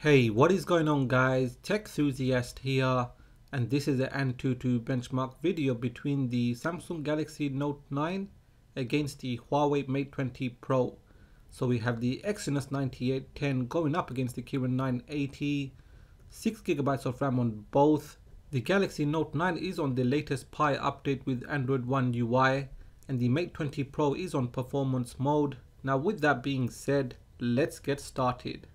Hey, what is going on guys? Tech Enthusiast here, and this is an Antutu benchmark video between the Samsung Galaxy Note 9 against the Huawei Mate 20 Pro. So we have the Exynos 9810 going up against the Kirin 980, 6GB of RAM on both. The Galaxy Note 9 is on the latest Pi update with Android One UI, and the Mate 20 Pro is on performance mode. Now with that being said, let's get started.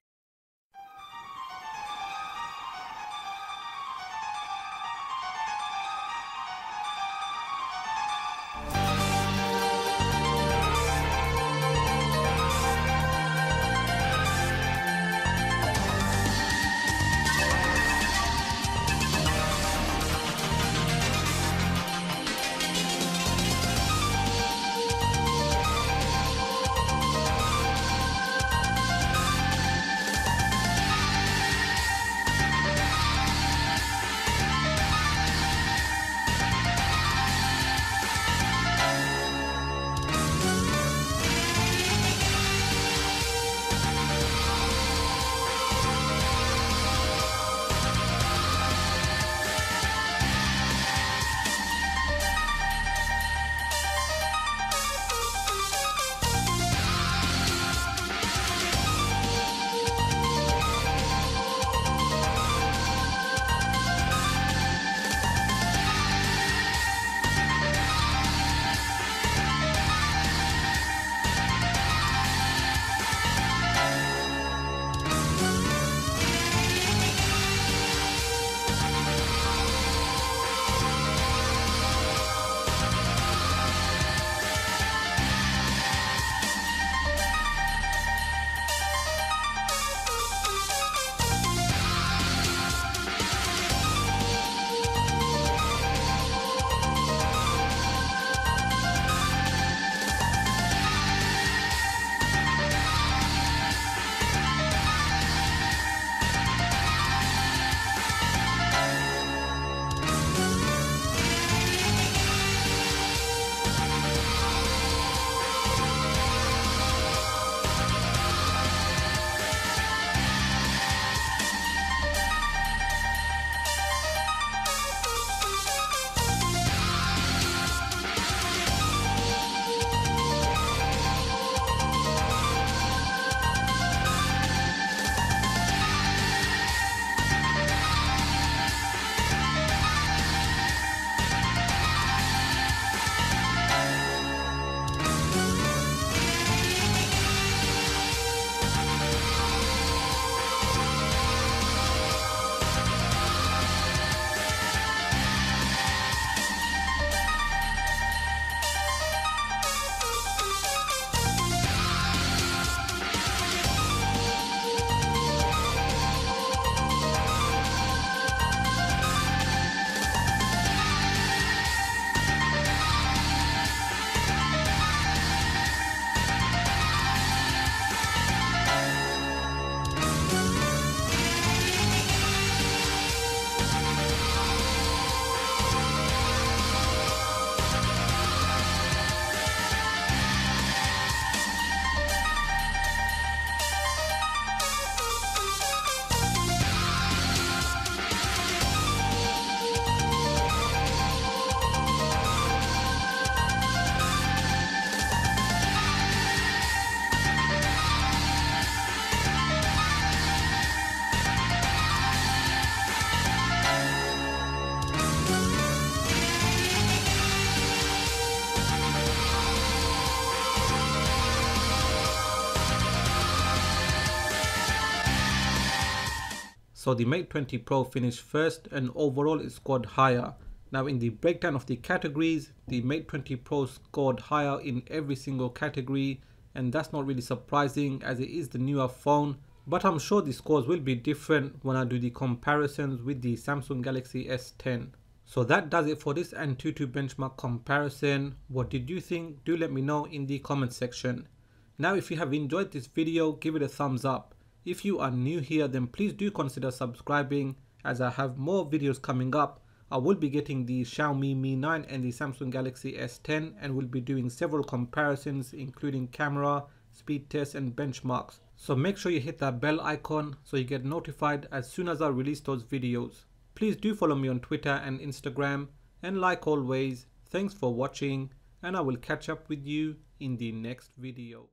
So the Mate 20 Pro finished first and overall it scored higher. Now in the breakdown of the categories, the Mate 20 Pro scored higher in every single category, and that's not really surprising as it is the newer phone, but I'm sure the scores will be different when I do the comparisons with the Samsung Galaxy S10. So that does it for this Antutu benchmark comparison. What did you think? Do let me know in the comment section. Now if you have enjoyed this video, give it a thumbs up. If you are new here, then please do consider subscribing as I have more videos coming up. I will be getting the Xiaomi Mi 9 and the Samsung Galaxy S10 and will be doing several comparisons including camera, speed tests and benchmarks. So make sure you hit that bell icon so you get notified as soon as I release those videos. Please do follow me on Twitter and Instagram, and like always, thanks for watching, and I will catch up with you in the next video.